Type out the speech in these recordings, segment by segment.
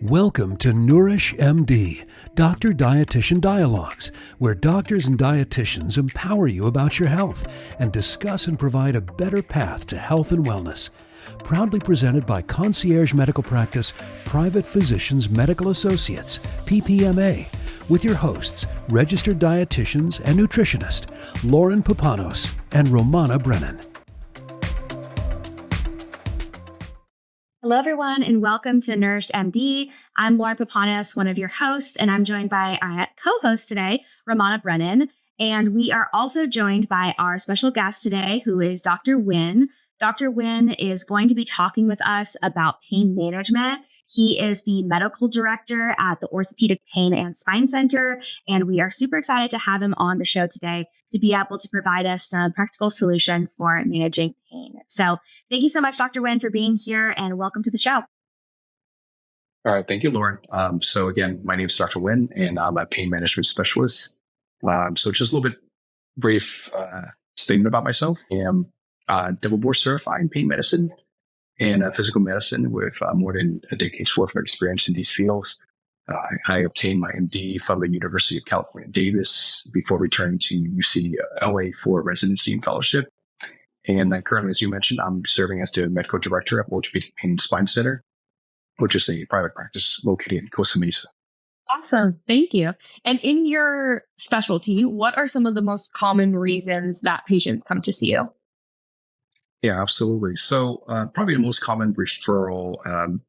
Welcome to Nourish MD, Doctor-Dietitian Dialogues, where doctors and dietitians empower you about your health and discuss and provide a better path to health and wellness. Proudly presented by Concierge Medical Practice Private Physicians Medical Associates, PPMA, with your hosts, registered dietitians and nutritionist, Lauren Papanos and Romana Brennan. Hello, everyone, and welcome to Nourish MD. I'm Lauren Papanos, one of your hosts, and I'm joined by our co-host today, Romana Brennan. And we are also joined by our special guest today, who is Dr. Nguyen. Dr. Nguyen is going to be talking with us about pain management. He is the medical director at the Orthopedic Pain and Spine Center, and we are super excited to have him on the show today to be able to provide us some practical solutions for managing pain. So thank you so much, Dr. Nguyen, for being here, and welcome to the show. All right. Thank you, Lauren. So again, my name is Dr. Nguyen, and I'm a pain management specialist. So just a little bit brief statement about myself. I am double board certified in pain medicine and physical medicine with more than a decade's worth of experience in these fields. I obtained my MD from the University of California, Davis, before returning to UCLA for residency and fellowship. And currently, as you mentioned, I'm serving as the medical director at Orthopedic Pain and Spine Center, which is a private practice located in Costa Mesa. Awesome. Thank you. And in your specialty, what are some of the most common reasons that patients come to see you? Yeah, absolutely. So probably the most common referral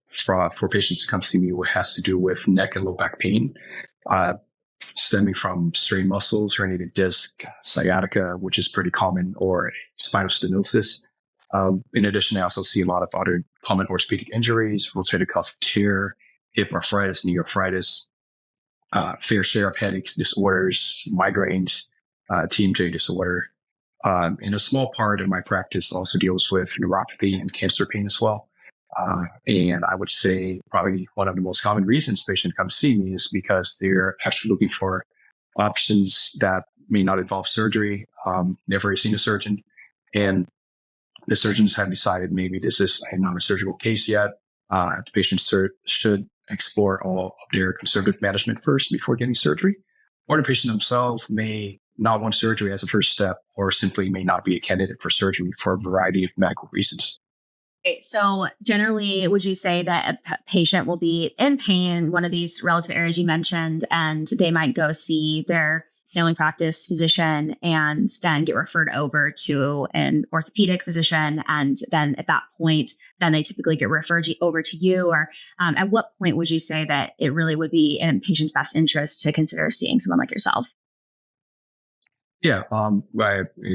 for patients to come see me has to do with neck and low back pain, stemming from strained muscles, herniated disc, sciatica, which is pretty common, or spinal stenosis. In addition, I also see a lot of other common orthopedic injuries, rotator cuff tear, hip arthritis, knee arthritis, fair share of headaches, disorders, migraines, TMJ disorder. And a small part of my practice also deals with neuropathy and cancer pain as well. And I would say probably one of the most common reasons patients come see me is because they're actually looking for options that may not involve surgery. They've already seen a surgeon, and the surgeons have decided maybe this is not a surgical case yet. The patient should explore all of their conservative management first before getting surgery. Or the patient themselves may not want surgery as a first step, or simply may not be a candidate for surgery for a variety of medical reasons. Okay, so generally, would you say that a patient will be in pain, one of these relative areas you mentioned, and they might go see their family practice physician and then get referred over to an orthopedic physician, and then at that point, then they typically get referred over to you? Or at what point would you say that it really would be in patient's best interest to consider seeing someone like yourself? Yeah,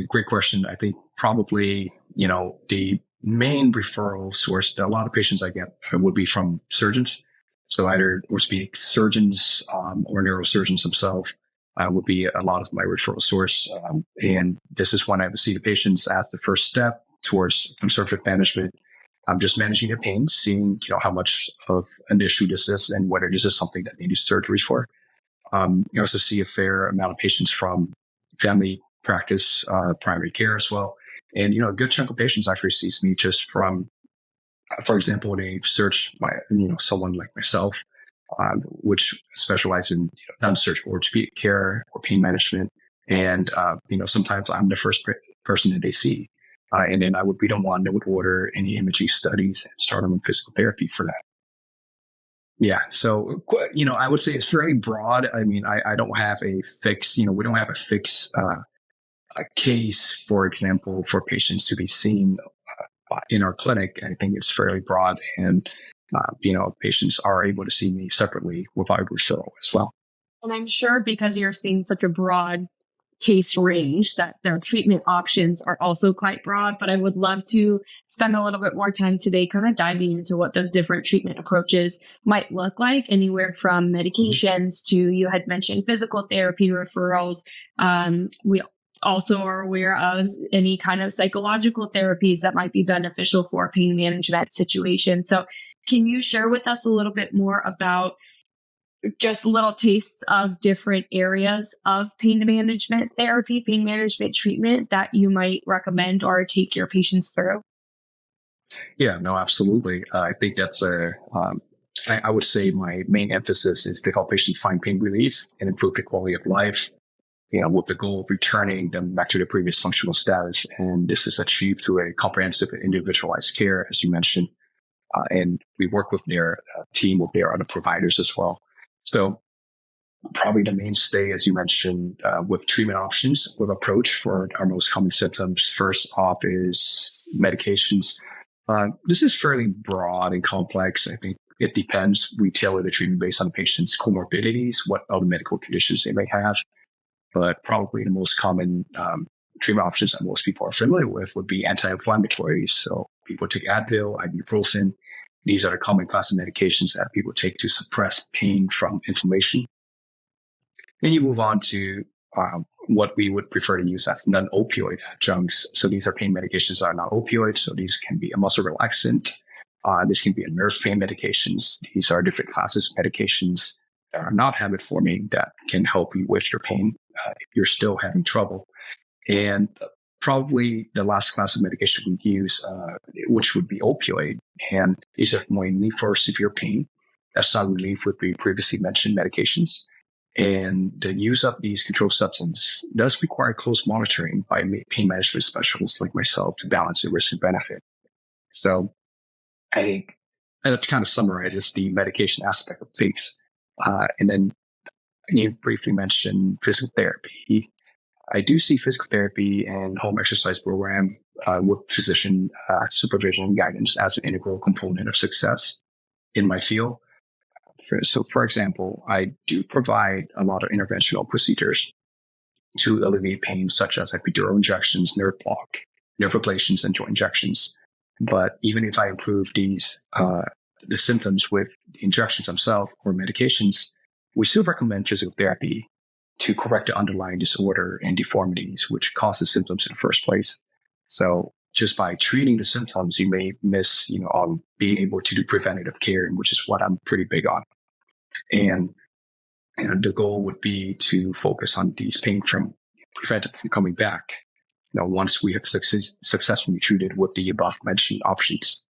great question. I think probably, the main referral source that a lot of patients I get would be from surgeons. So either orthopedic surgeons or neurosurgeons themselves would be a lot of my referral source. And this is when I would see the patients as the first step towards conservative management. I'm just managing their pain, seeing, how much of an issue this is and whether this is something that they need surgery for. You also see a fair amount of patients from family practice, primary care as well. And, a good chunk of patients actually sees me just from, for example, when they search someone like myself, which specialize in non-surgical orthopedic care or pain management. And, sometimes I'm the first person that they see. And then I would be the one that would order any imaging studies and start them on physical therapy for that. Yeah. So, I would say it's very broad. I mean, I don't have a fix, we don't have a fix a case, for example, for patients to be seen in our clinic. I think it's fairly broad, and, patients are able to see me separately without referral as well. And I'm sure because you're seeing such a broad case range that their treatment options are also quite broad, but I would love to spend a little bit more time today kind of diving into what those different treatment approaches might look like, anywhere from medications to, you had mentioned, physical therapy referrals. We also are aware of any kind of psychological therapies that might be beneficial for a pain management situation. So can you share with us a little bit more about just little tastes of different areas of pain management therapy, pain management treatment that you might recommend or take your patients through? Yeah, no, absolutely. I think that's I would say my main emphasis is to help patients find pain relief and improve their quality of life, with the goal of returning them back to their previous functional status. And this is achieved through a comprehensive and individualized care, as you mentioned. And we work with their team, with their other providers as well. So probably the mainstay, as you mentioned, with treatment options, with approach for our most common symptoms. First off is medications. This is fairly broad and complex. I think it depends. We tailor the treatment based on the patient's comorbidities, what other medical conditions they may have. But probably the most common treatment options that most people are familiar with would be anti-inflammatories. So people take Advil, ibuprofen. These are the common class of medications that people take to suppress pain from inflammation. Then you move on to what we would prefer to use as non-opioid adjuncts. So these are pain medications that are not opioids. So these can be a muscle relaxant. This can be a nerve pain medications. These are different classes of medications that are not habit forming that can help you with your pain if you're still having trouble. And probably the last class of medication we use, which would be opioid. And these are mainly for severe pain. That's not relief with the previously mentioned medications. And the use of these controlled substances does require close monitoring by pain management specialists like myself to balance the risk and benefit. So I think that kind of summarizes the medication aspect of things. And then you briefly mentioned physical therapy. I do see physical therapy and home exercise program with physician supervision and guidance as an integral component of success in my field. So, for example, I do provide a lot of interventional procedures to alleviate pain, such as epidural injections, nerve block, nerve ablations, and joint injections. But even if I improve these, the symptoms with injections themselves or medications, we still recommend physical therapy to correct the underlying disorder and deformities, which causes symptoms in the first place. So just by treating the symptoms, you may miss, on being able to do preventative care, which is what I'm pretty big on. And the goal would be to focus on these pain from preventing from coming back. Once we have successfully treated with the above mentioned options.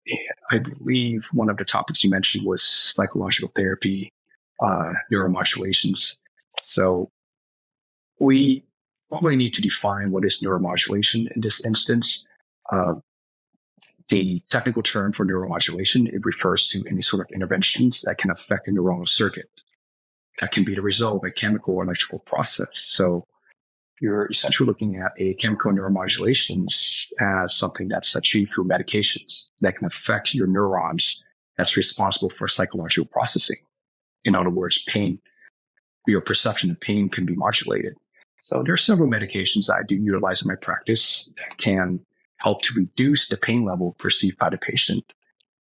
And I believe one of the topics you mentioned was psychological therapy, neuromodulations. So we probably need to define what is neuromodulation in this instance. The technical term for neuromodulation, it refers to any sort of interventions that can affect the neuronal circuit. That can be the result of a chemical or electrical process. So you're essentially looking at a chemical neuromodulation as something that's achieved through medications that can affect your neurons that's responsible for psychological processing. In other words, pain. Your perception of pain can be modulated. So there are several medications I do utilize in my practice that can help to reduce the pain level perceived by the patient.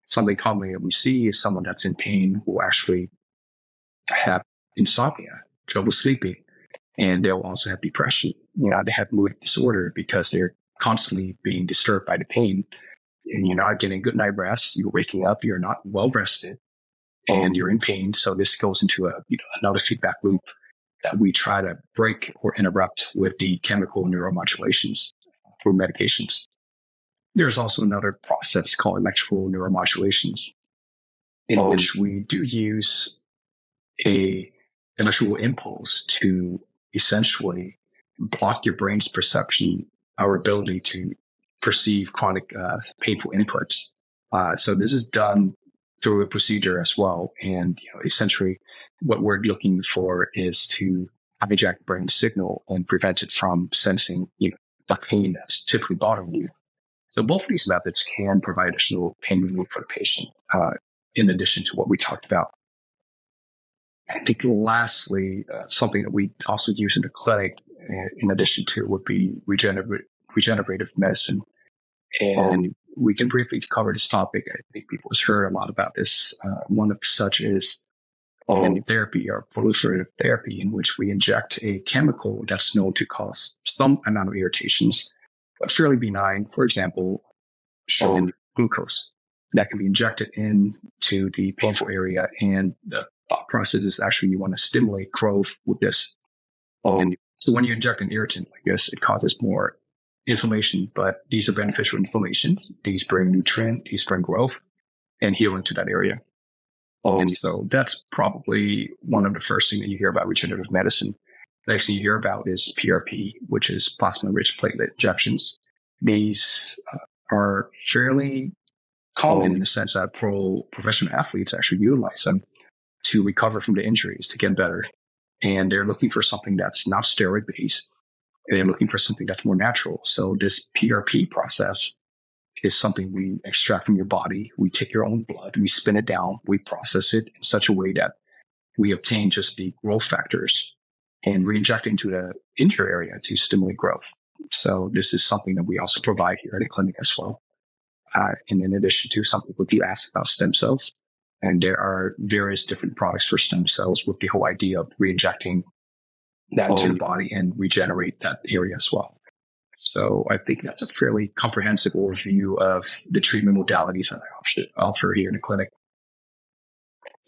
Something commonly that we see is someone that's in pain will actually have insomnia, trouble sleeping, and they'll also have depression. They have mood disorder because they're constantly being disturbed by the pain, and you're not getting good night rest. You're waking up, you're not well rested, and you're in pain. So this goes into another feedback loop that we try to break or interrupt with the chemical neuromodulations through medications. There's also another process called electrical neuromodulations, in which we do use a electrical impulse to essentially block your brain's perception, our ability to perceive chronic painful inputs. So this is done through a procedure as well. And essentially what we're looking for is to hijack the brain signal and prevent it from sensing the pain that's typically bothering you. So both of these methods can provide additional pain relief for the patient, in addition to what we talked about. I think lastly, something that we also use in the clinic, in addition to, would be regenerative medicine. And we can briefly cover this topic. I think people have heard a lot about this. One of such is therapy or proliferative therapy, in which we inject a chemical that's known to cause some amount of irritations, but fairly benign. For example, glucose that can be injected into the painful area. And the thought process is actually you want to stimulate growth with this. And so when you inject an irritant like this, it causes more inflammation, but these are beneficial inflammations. These bring nutrient, these bring growth and healing to that area. And so that's probably one of the first things that you hear about regenerative medicine. The next thing you hear about is PRP, which is plasma-rich platelet injections. These are fairly common in the sense that professional athletes actually utilize them to recover from the injuries, to get better. And they're looking for something that's not steroid-based. They're looking for something that's more natural. So this PRP process is something we extract from your body. We take your own blood, we spin it down, we process it in such a way that we obtain just the growth factors and re-inject into the injured area to stimulate growth. So this is something that we also provide here at the clinic as well. And in addition to, some people do ask about stem cells, and there are various different products for stem cells with the whole idea of re-injecting that into the body and regenerate that area as well. So I think that's a fairly comprehensive overview of the treatment modalities that I offer here in the clinic.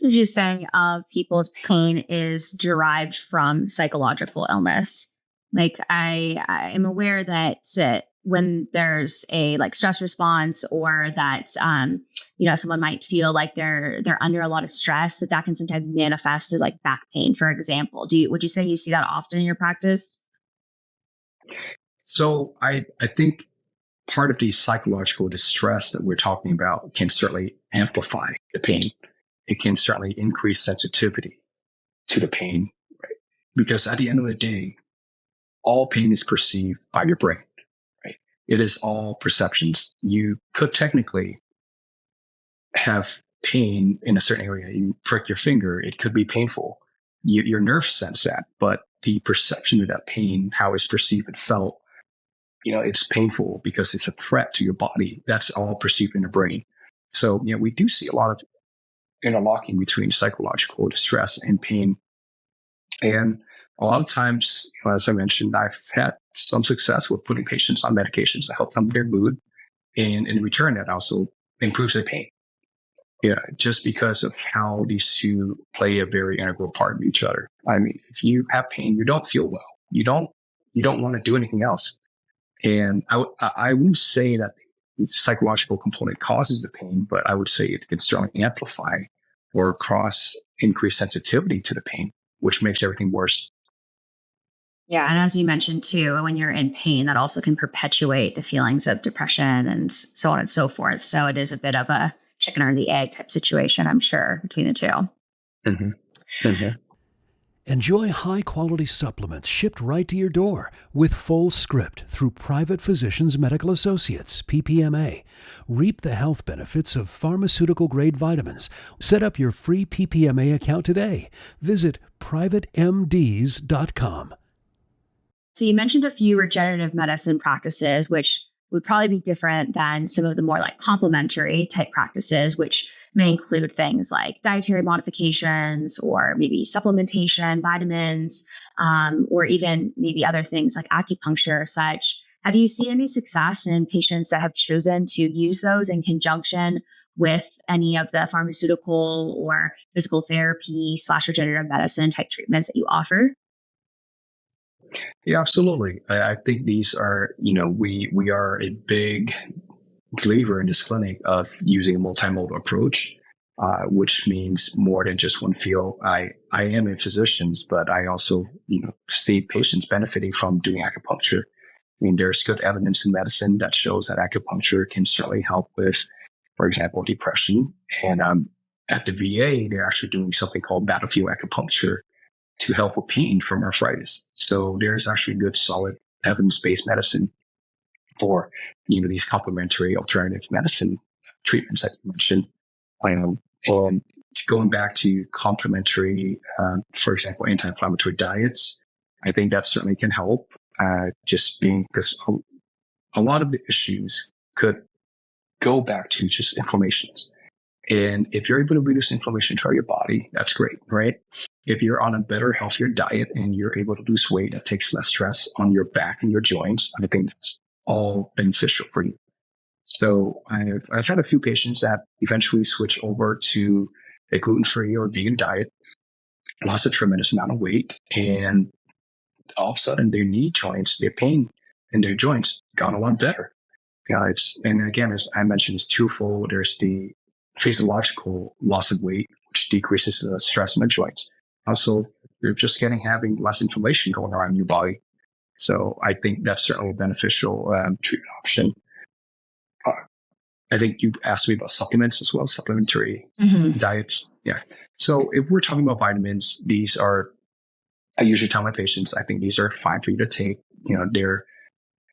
As you saying, people's pain is derived from psychological illness. Like I am aware that when there's a stress response, or that someone might feel like they're under a lot of stress, that can sometimes manifest as back pain, for example. Would you say you see that often in your practice? So I think part of the psychological distress that we're talking about can certainly amplify the pain. It can certainly increase sensitivity to the pain, right? Because at the end of the day, all pain is perceived by your brain, right? It is all perceptions. You could technically have pain in a certain area. You prick your finger, it could be painful. Your nerves sense that, but the perception of that pain, how it's perceived and felt, it's painful because it's a threat to your body. That's all perceived in the brain. So, we do see a lot of interlocking between psychological distress and pain. And a lot of times, as I mentioned, I've had some success with putting patients on medications to help them with their mood. And in return, that also improves their pain. Just because of how these two play a very integral part of each other. I mean, if you have pain, you don't feel well. You don't want to do anything else. And I wouldn't say that the psychological component causes the pain, but I would say it can certainly amplify or cause increased sensitivity to the pain, which makes everything worse. Yeah. And as you mentioned too, when you're in pain, that also can perpetuate the feelings of depression and so on and so forth. So it is a bit of a chicken or the egg type situation, I'm sure, between the two. Mm-hmm. Mm-hmm. Enjoy high-quality supplements shipped right to your door with full script through Private Physicians Medical Associates, PPMA. Reap the health benefits of pharmaceutical-grade vitamins. Set up your free PPMA account today. Visit privatemds.com. So you mentioned a few regenerative medicine practices, which would probably be different than some of the more complementary type practices, which may include things like dietary modifications or maybe supplementation, vitamins, or even maybe other things like acupuncture or such. Have you seen any success in patients that have chosen to use those in conjunction with any of the pharmaceutical or physical therapy / regenerative medicine type treatments that you offer? Yeah, absolutely. I think these are, we are a big believer in this clinic of using a multimodal approach, which means more than just one field. I am a physician, but I also, see patients benefiting from doing acupuncture. I mean, there's good evidence in medicine that shows that acupuncture can certainly help with, for example, depression. And at the VA, they're actually doing something called battlefield acupuncture to help with pain from arthritis. So there's actually good, solid evidence-based medicine for, these complementary alternative medicine treatments that you mentioned. And going back to complementary, for example, anti-inflammatory diets, I think that certainly can help. Just being, because a lot of the issues could go back to just inflammations. And if you're able to reduce inflammation throughout your body, that's great, right? If you're on a better, healthier diet and you're able to lose weight, that takes less stress on your back and your joints, I think that's all beneficial for you. So I've had a few patients that eventually switch over to a gluten-free or vegan diet, lost a tremendous amount of weight, and all of a sudden their knee joints, their pain in their joints got a lot better. And again, as I mentioned, it's twofold. There's the physiological loss of weight, which decreases the stress in the joints. Also, you're just having less inflammation going around your body. So I think that's certainly a beneficial treatment option. I think you asked me about supplements as well, supplementary diets. Yeah. So if we're talking about vitamins, these are, I usually tell my patients, I think these are fine for you to take. They're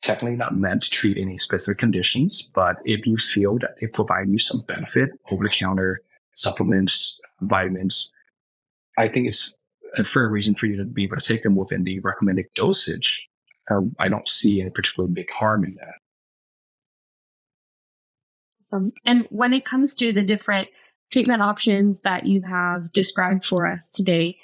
technically not meant to treat any specific conditions, but if you feel that they provide you some benefit, over-the-counter supplements, vitamins, I think it's a fair reason for you to be able to take them within the recommended dosage. I don't see any particular big harm in that. Awesome. And when it comes to the different treatment options that you have described for us today,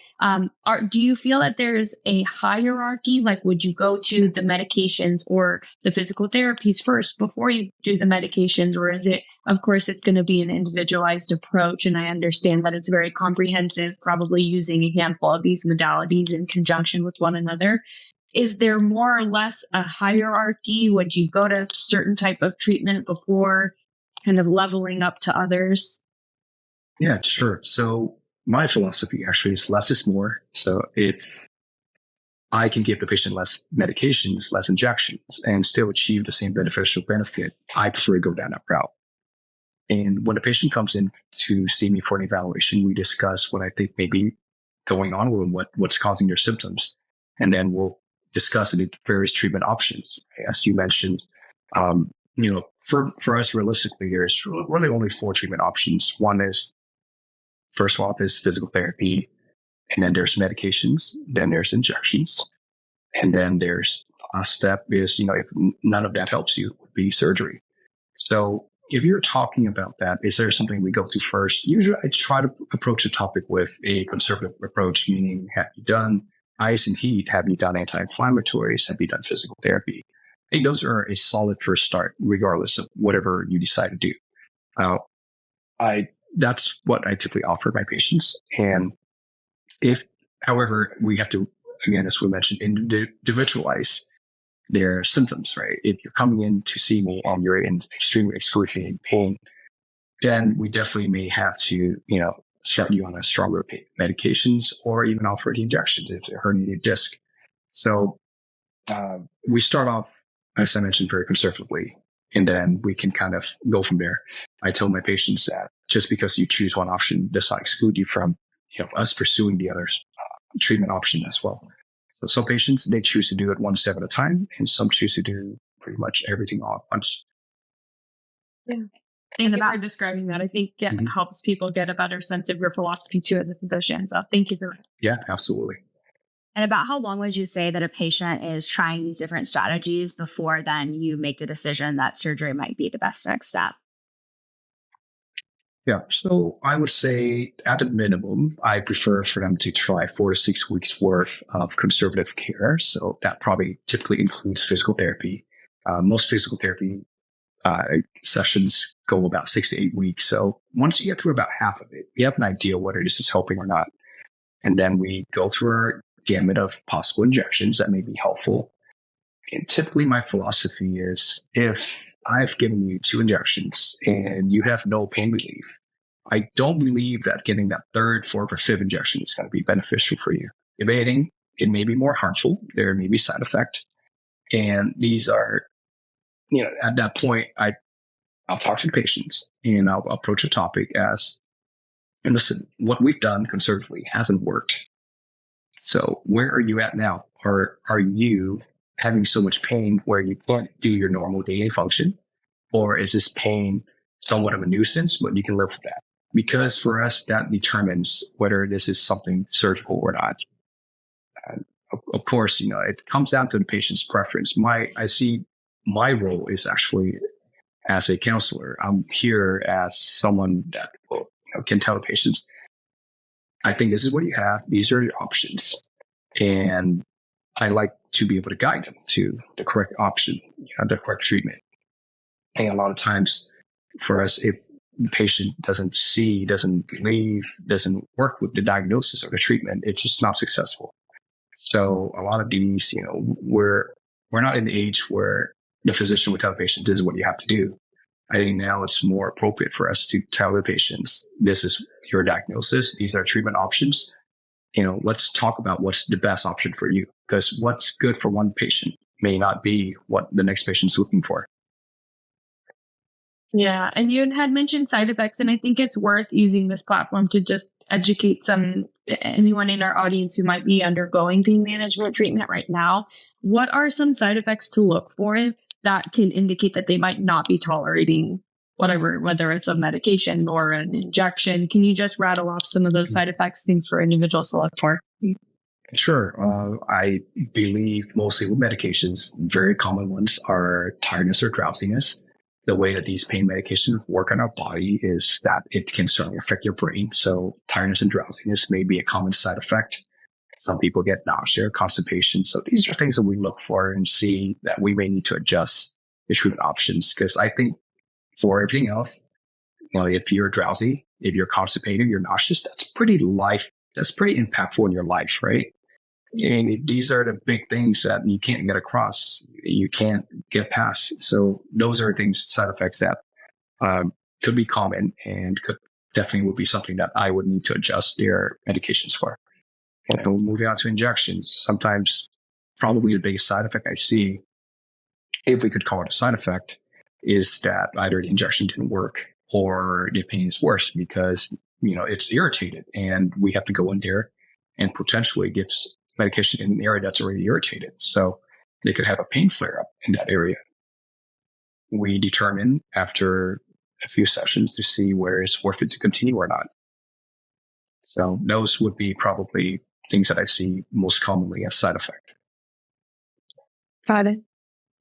do you feel that there's a hierarchy? Like, would you go to the medications or the physical therapies first before you do the medications? Or is it, of course, it's going to be an individualized approach. And I understand that it's very comprehensive, probably using a handful of these modalities in conjunction with one another. Is there more or less a hierarchy? Would you go to a certain type of treatment before kind of leveling up to others? Yeah, sure. So my philosophy actually is less is more. So if I can give the patient less medications, less injections, and still achieve the same beneficial benefit, I prefer to go down that route. And when the patient comes in to see me for an evaluation, we discuss what I think may be going on with them, what's causing their symptoms. And then we'll discuss the various treatment options. As you mentioned, for us, realistically, there's really only 4 treatment options. One is, first off, is physical therapy, and then there's medications, then there's injections, and then there's a step is, if none of that helps you, would be surgery. So if you're talking about that, is there something we go to first? Usually I try to approach the topic with a conservative approach, meaning, have you done ice and heat? Have you done anti-inflammatories? Have you done physical therapy? I think those are a solid first start, regardless of whatever you decide to do. That's what I typically offer my patients. And if, however, we have to, again, as we mentioned, individualize their symptoms, right? If you're coming in to see me and you're in extremely excruciating pain, then we definitely may have to, start you on a stronger medications or even offer the injections if they're herniated disc. So we start off, as I mentioned, very conservatively, and then we can kind of go from there. I tell my patients that just because you choose one option does not exclude you from us pursuing the other treatment option as well. So some patients, they choose to do it one step at a time, and some choose to do pretty much everything all at once. Yeah. Thank you for describing that. I think it helps people get a better sense of your philosophy too as a physician. So thank you for that. Yeah, absolutely. And about how long would you say that a patient is trying these different strategies before then you make the decision that surgery might be the best next step? Yeah, so I would say at a minimum, I prefer for them to try 4 to 6 weeks worth of conservative care. So that probably typically includes physical therapy. Most physical therapy sessions go about 6 to 8 weeks. So once you get through about half of it, you have an idea whether this is helping or not. And then we go through our gamut of possible injections that may be helpful. And typically my philosophy is, if I've given you 2 injections and you have no pain relief, I don't believe that getting that 3rd, 4th, or 5th injection is going to be beneficial for you. If anything, it may be more harmful. There may be side effect. And these are, at that point, I'll talk to the patients and I'll approach a topic as, and listen, what we've done conservatively hasn't worked. So where are you at now? Or are you having so much pain where you can't do your normal daily function? Or is this pain somewhat of a nuisance, but you can live with that? Because for us, that determines whether this is something surgical or not. Of course, it comes down to the patient's preference. I see my role is actually as a counselor. I'm here as someone that can tell the patients, I think this is what you have. These are your options. And I like to be able to guide them to the correct option, the correct treatment. And a lot of times for us, if the patient doesn't see, doesn't believe, doesn't work with the diagnosis or the treatment, it's just not successful. So a lot of these, we're not in the age where the physician would tell the patient, this is what you have to do. I think now it's more appropriate for us to tell the patients, this is your diagnosis. These are treatment options. Let's talk about what's the best option for you, because what's good for one patient may not be what the next patient's looking for. Yeah. And you had mentioned side effects, and I think it's worth using this platform to just educate anyone in our audience who might be undergoing pain management treatment right now. What are some side effects to look for that can indicate that they might not be tolerating whether it's a medication or an injection? Can you just rattle off some of those side effects, things for individuals to look for? Sure. I believe mostly with medications, very common ones are tiredness or drowsiness. The way that these pain medications work on our body is that it can certainly affect your brain. So tiredness and drowsiness may be a common side effect. Some people get nausea, constipation. So these are things that we look for and see that we may need to adjust the treatment options. Because I think for everything else, if you're drowsy, if you're constipated, you're nauseous, that's pretty impactful in your life, right? And these are the big things that you can't get across, you can't get past. So those are side effects that could be common and definitely would be something that I would need to adjust their medications for. And moving on to injections, sometimes probably the biggest side effect I see, if we could call it a side effect, is that either the injection didn't work or the pain is worse because, it's irritated and we have to go in there and potentially give medication in an area that's already irritated. So they could have a pain flare up in that area. We determine after a few sessions to see where it's worth it to continue or not. So those would be probably things that I see most commonly as side effect. Got it.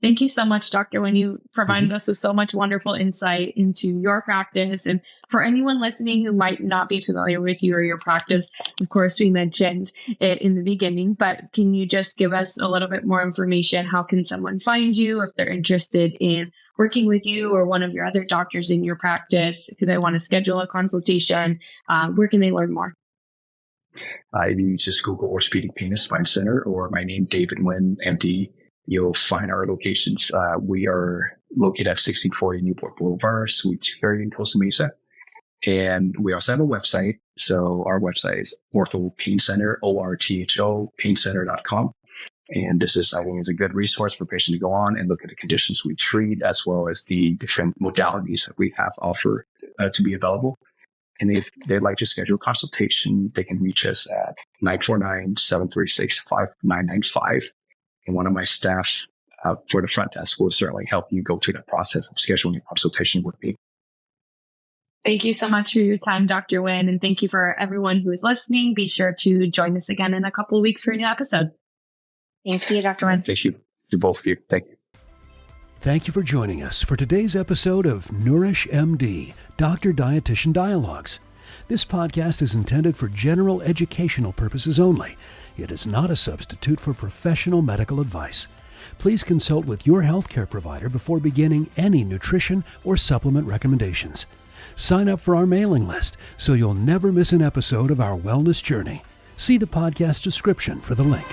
Thank you so much, Dr. Nguyen. You provided us with so much wonderful insight into your practice. And for anyone listening who might not be familiar with you or your practice, of course, we mentioned it in the beginning, but can you just give us a little bit more information? How can someone find you if they're interested in working with you or one of your other doctors in your practice? If they want to schedule a consultation, where can they learn more? If you just Google Orthopedic Pain and Spine Center or my name, David Nguyen, MD, you'll find our locations. We are located at 1640 Newport Boulevard, Suite 230 in Costa Mesa. And we also have a website. So our website is Ortho Pain Center, ORTHO, paincenter.com. And this is, I think, is a good resource for patients to go on and look at the conditions we treat, as well as the different modalities that we have offer to be available. And if they'd like to schedule a consultation, they can reach us at 949-736-5995. And one of my staff for the front desk will certainly help you go through the process of scheduling a consultation with me. Thank you so much for your time, Dr. Nguyen. And thank you for everyone who is listening. Be sure to join us again in a couple of weeks for a new episode. Thank you, Dr. Nguyen. Thank you to both of you. Thank you. Thank you for joining us for today's episode of Nourish MD, Doctor Dietitian Dialogues. This podcast is intended for general educational purposes only. It is not a substitute for professional medical advice. Please consult with your healthcare provider before beginning any nutrition or supplement recommendations. Sign up for our mailing list so you'll never miss an episode of our wellness journey. See the podcast description for the link.